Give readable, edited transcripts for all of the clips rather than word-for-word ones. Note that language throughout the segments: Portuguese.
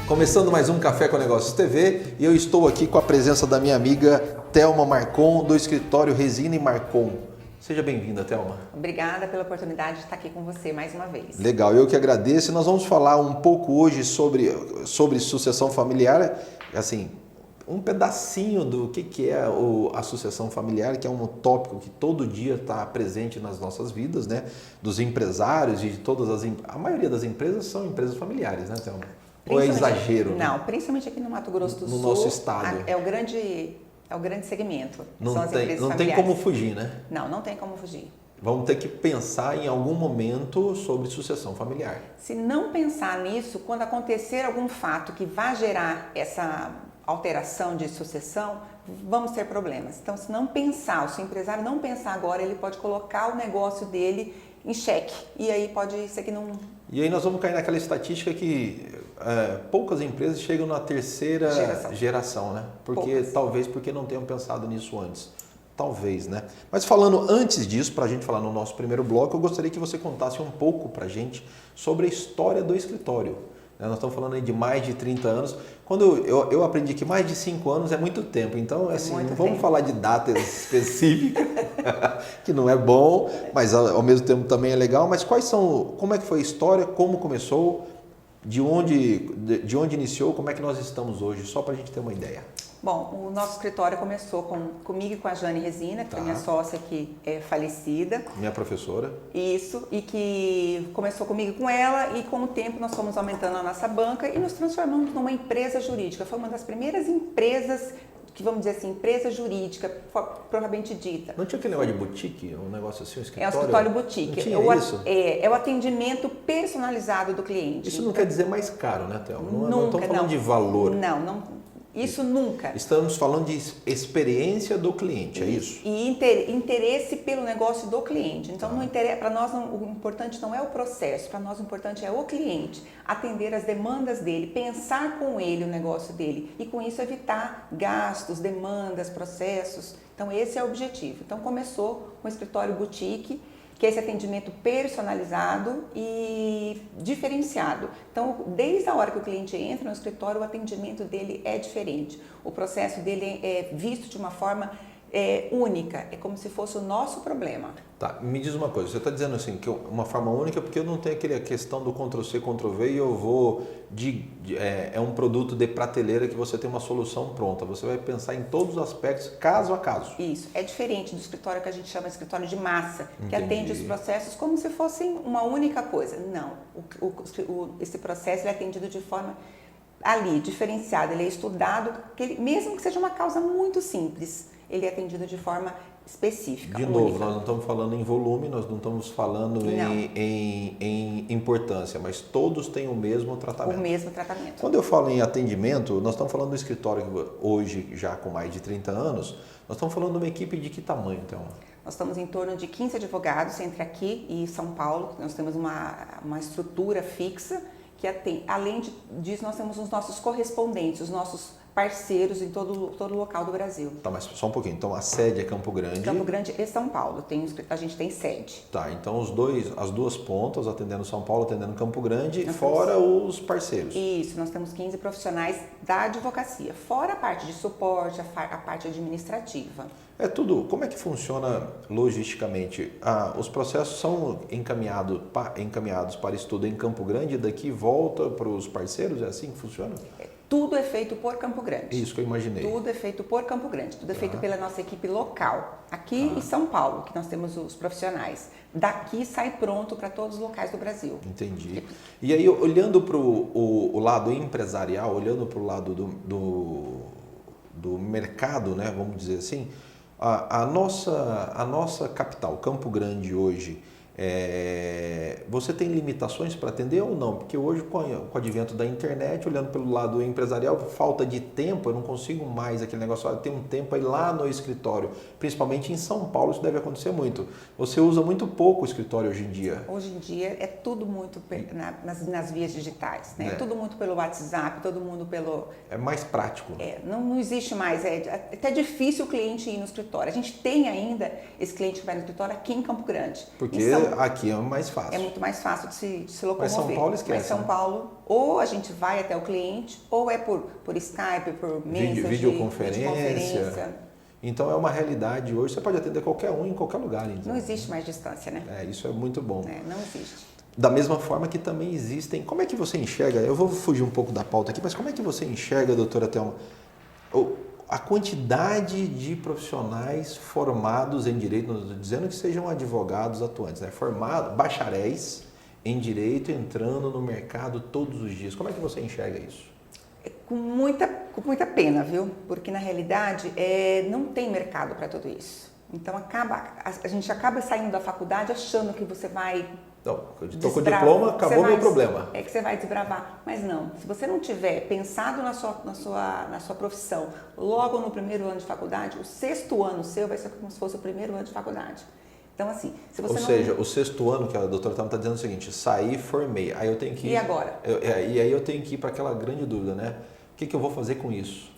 Começando mais um Café com Negócios TV e eu estou aqui com a presença da minha amiga Thelma Marcon, do escritório Resina e Marcon. Seja bem-vinda, Thelma. Obrigada pela oportunidade de estar aqui com você mais uma vez. Legal, eu que agradeço. Nós vamos falar um pouco hoje sobre sucessão familiar, assim, um pedacinho do que é a sucessão familiar, que é um tópico que todo dia está presente nas nossas vidas, né? Dos empresários e de todas a maioria das empresas são empresas familiares, né, Thelma? Ou é exagero? Não, principalmente aqui no Mato Grosso do Sul. No nosso estado. É o grande segmento. Não são as empresas não familiares. tem como fugir, né? Não tem como fugir. Vamos ter que pensar em algum momento sobre sucessão familiar. Se não pensar nisso, quando acontecer algum fato que vá gerar essa alteração de sucessão, vamos ter problemas. Então, se não pensar, se o empresário não pensar agora, ele pode colocar o negócio dele em xeque. E aí pode ser que não... E aí nós vamos cair naquela estatística que poucas empresas chegam na terceira geração, né? Talvez porque não tenham pensado nisso antes. Talvez, né? Mas falando antes disso, para a gente falar no nosso primeiro bloco, eu gostaria que você contasse um pouco para a gente sobre a história do escritório. Nós estamos falando aí de mais de 30 anos. Quando eu aprendi que mais de 5 anos é muito tempo. Então, assim, não vamos falar de datas específicas, que não é bom, mas ao mesmo tempo também é legal. Mas como é que foi a história, como começou, de onde iniciou, como é que nós estamos hoje, só para a gente ter uma ideia. Bom, o nosso escritório começou comigo e com a Jane Resina, que foi minha sócia que é falecida. Minha professora. Isso, e que começou comigo e com ela, e com o tempo nós fomos aumentando a nossa banca e nos transformamos numa empresa jurídica. Foi uma das primeiras empresas, que vamos dizer assim, empresa jurídica, propriamente dita. Não tinha aquele negócio de boutique, um negócio assim, um escritório? É um escritório boutique. Não tinha isso? É o atendimento personalizado do cliente. Isso não quer dizer mais caro, né, Thelma? Não estamos falando de valor. Não. Isso nunca. Estamos falando de experiência do cliente, é isso? E interesse pelo negócio do cliente. Então, para nós o importante não é o processo, para nós o importante é o cliente, atender as demandas dele, pensar com ele o negócio dele e com isso evitar gastos, demandas, processos. Então, esse é o objetivo. Então, começou com o escritório boutique, que é esse atendimento personalizado e diferenciado. Então, desde a hora que o cliente entra no escritório, o atendimento dele é diferente. O processo dele é visto de uma forma única, é como se fosse o nosso problema. Tá, me diz uma coisa, você está dizendo assim, que uma forma única porque eu não tenho aquela questão do Ctrl+C, Ctrl+V e eu vou, é um produto de prateleira que você tem uma solução pronta, você vai pensar em todos os aspectos, caso a caso. Isso, é diferente do escritório que a gente chama de escritório de massa, Entendi. que atende os processos como se fossem uma única coisa. Não, esse processo é atendido de forma diferenciada, ele é estudado, mesmo que seja uma causa muito simples, ele é atendido de forma específica. De novo, nós não estamos falando em volume, nós não estamos falando em importância, mas todos têm o mesmo tratamento. O mesmo tratamento. Quando eu falo em atendimento, nós estamos falando do escritório hoje, já com mais de 30 anos, nós estamos falando de uma equipe de que tamanho, então? Nós estamos em torno de 15 advogados entre aqui e São Paulo, nós temos uma estrutura fixa, que além disso nós temos os nossos correspondentes, os nossos parceiros em todo local do Brasil. Tá, mas só um pouquinho. Então a sede é Campo Grande. Campo Grande e São Paulo. A gente tem sede. Tá, então as duas pontas, atendendo São Paulo, atendendo Campo Grande, fora os parceiros. Isso, nós temos 15 profissionais da advocacia, fora a parte de suporte, a parte administrativa. É tudo. Como é que funciona logisticamente? Os processos são encaminhados para estudo em Campo Grande e daqui volta para os parceiros? É assim que funciona? Tudo é feito por Campo Grande. Isso que eu imaginei. Tudo é feito por Campo Grande. Tudo é feito pela nossa equipe local. Aqui em São Paulo, que nós temos os profissionais. Daqui sai pronto para todos os locais do Brasil. Entendi. E aí, olhando para o lado empresarial, olhando para o lado do mercado, né, vamos dizer assim, a nossa capital, Campo Grande hoje, Você tem limitações para atender ou não? Porque hoje, com o advento da internet, olhando pelo lado empresarial, falta de tempo, eu não consigo mais aquele negócio, ter um tempo aí lá no escritório. Principalmente em São Paulo, isso deve acontecer muito. Você usa muito pouco o escritório hoje em dia. Hoje em dia é tudo muito nas vias digitais, né? Tudo muito pelo WhatsApp, todo mundo pelo... É mais prático. Não existe mais, é até difícil o cliente ir no escritório. A gente tem ainda esse cliente que vai no escritório aqui em Campo Grande. Porque aqui é mais fácil. É muito mais fácil de se locomover. Mas São Paulo esquece. Mas São Paulo, ou a gente vai até o cliente, ou é por Skype, por Messenger, videoconferência. Então é uma realidade hoje, você pode atender qualquer um em qualquer lugar. Então. Não existe mais distância, né? Isso é muito bom. Não existe. Da mesma forma que também existem... Como é que você enxerga? Eu vou fugir um pouco da pauta aqui, mas como é que você enxerga, doutora Thelma, a quantidade de profissionais formados em direito, não estou dizendo que sejam advogados atuantes, né? Formados, bacharéis em direito entrando no mercado todos os dias. Como é que você enxerga isso? Com muita pena, viu? Porque na realidade não tem mercado para tudo isso. Então a gente acaba saindo da faculdade achando que você vai... Estou com o diploma, acabou meu problema. É que você vai desbravar. Mas não, se você não tiver pensado na sua profissão logo no primeiro ano de faculdade, o 6º ano seu vai ser como se fosse o primeiro ano de faculdade. Então, assim, se você o 6º ano, que a doutora Thelma está dizendo o seguinte, saí, formei, aí eu tenho que ir... E agora? E aí eu tenho que ir para aquela grande dúvida, né? O que eu vou fazer com isso?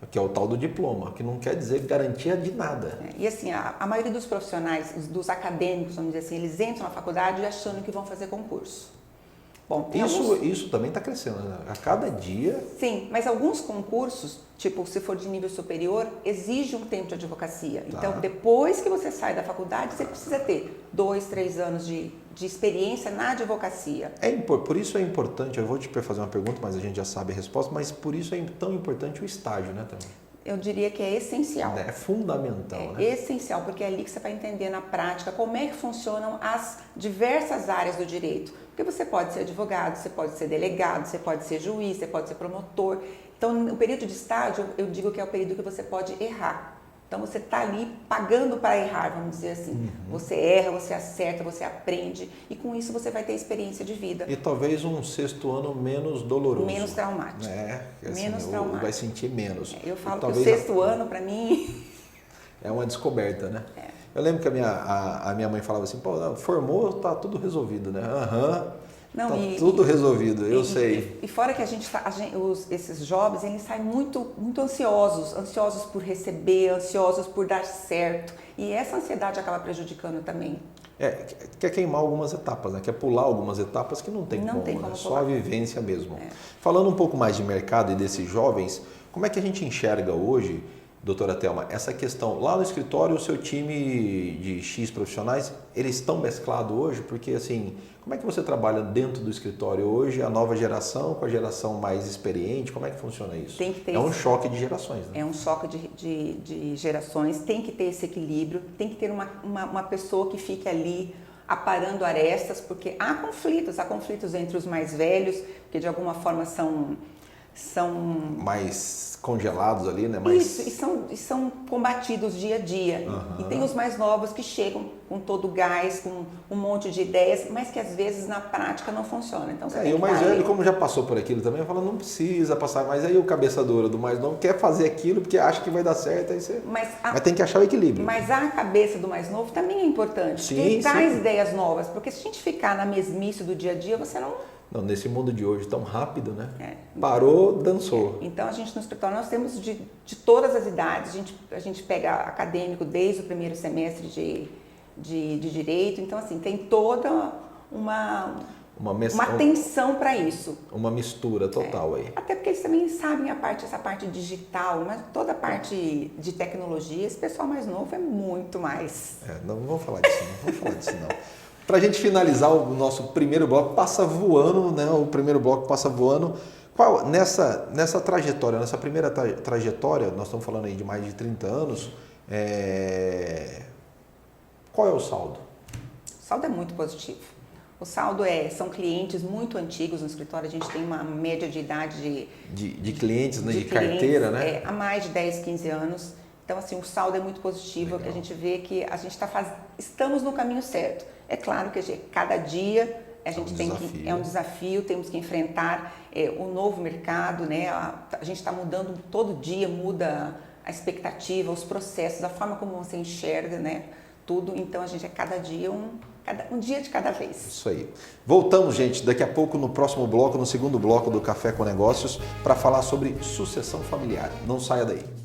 Que é o tal do diploma, que não quer dizer garantia de nada. E assim, a maioria dos profissionais, dos acadêmicos, vamos dizer assim, eles entram na faculdade achando que vão fazer concurso. Bom, isso também está crescendo, né? A cada dia... Sim, mas alguns concursos, tipo, se for de nível superior, exige um tempo de advocacia. Tá. Então, depois que você sai da faculdade, você precisa ter 2, 3 anos de experiência na advocacia. Por isso é importante, eu vou te fazer uma pergunta, mas a gente já sabe a resposta, mas por isso é tão importante o estágio, né, também? Eu diria que é essencial. É fundamental, né? É essencial, porque é ali que você vai entender na prática como é que funcionam as diversas áreas do direito. Porque você pode ser advogado, você pode ser delegado, você pode ser juiz, você pode ser promotor. Então, o período de estágio, eu digo que é o período que você pode errar. Então, você está ali pagando para errar, vamos dizer assim. Uhum. Você erra, você acerta, você aprende e com isso você vai ter experiência de vida. E talvez um 6º ano menos doloroso. Menos traumático. Assim, menos traumático. Vai sentir menos. Eu falo que o 6º ano, para mim... É uma descoberta, né? Eu lembro que a minha mãe falava assim, pô, formou, tá tudo resolvido, né? Tudo resolvido, eu sei. E fora que esses jovens, eles saem muito ansiosos por receber, ansiosos por dar certo. E essa ansiedade acaba prejudicando também. Quer queimar algumas etapas, né? Quer pular algumas etapas que não tem como, né? Só a vivência mesmo. Falando um pouco mais de mercado e desses jovens, como é que a gente enxerga hoje, doutora Thelma, essa questão, lá no escritório, o seu time de X profissionais, eles estão mesclados hoje? Porque, assim, como é que você trabalha dentro do escritório hoje, a nova geração com a geração mais experiente? Como é que funciona isso? Tem que ter um choque de gerações, né? É um choque de gerações, tem que ter esse equilíbrio, tem que ter uma pessoa que fique ali aparando arestas, porque há conflitos entre os mais velhos, que de alguma forma são mais congelados ali, né? Isso, e são combatidos dia a dia. Uhum. E tem os mais novos que chegam com todo o gás, com um monte de ideias, mas que às vezes na prática não funciona. Então, e o mais velho, como já passou por aquilo também, fala, não precisa passar, mas aí o cabeça dura do mais novo quer fazer aquilo porque acha que vai dar certo, aí você... Mas tem que achar o equilíbrio. Mas a cabeça do mais novo também é importante, porque ele traz ideias novas, porque se a gente ficar na mesmice do dia a dia, você não... Não, nesse mundo de hoje tão rápido, né? Parou, dançou. Então, a gente no escritório, nós temos de todas as idades, a gente pega acadêmico desde o primeiro semestre de Direito, então, assim, tem toda uma atenção para isso. Uma mistura total aí. Até porque eles também sabem essa parte digital, mas toda a parte de tecnologia, esse pessoal mais novo é muito mais. Não vamos falar disso não, Para a gente finalizar o nosso primeiro bloco, passa voando, né? O primeiro bloco passa voando. Nessa trajetória, nessa primeira trajetória, nós estamos falando aí de mais de 30 anos, qual é o saldo? O saldo é muito positivo. O saldo são clientes muito antigos no escritório, a gente tem uma média de idade de clientes, né? De carteira, né? Há mais de 10, 15 anos. Então, assim, o saldo é muito positivo, que a gente vê que a gente estamos no caminho certo. É claro que cada dia a gente é um desafio, temos que enfrentar o novo mercado, né? A gente está mudando todo dia, muda a expectativa, os processos, a forma como você enxerga, né? Tudo. Então, a gente cada dia um dia de cada vez. Isso aí. Voltamos, gente, daqui a pouco no próximo bloco, no segundo bloco do Café com Negócios, para falar sobre sucessão familiar. Não saia daí.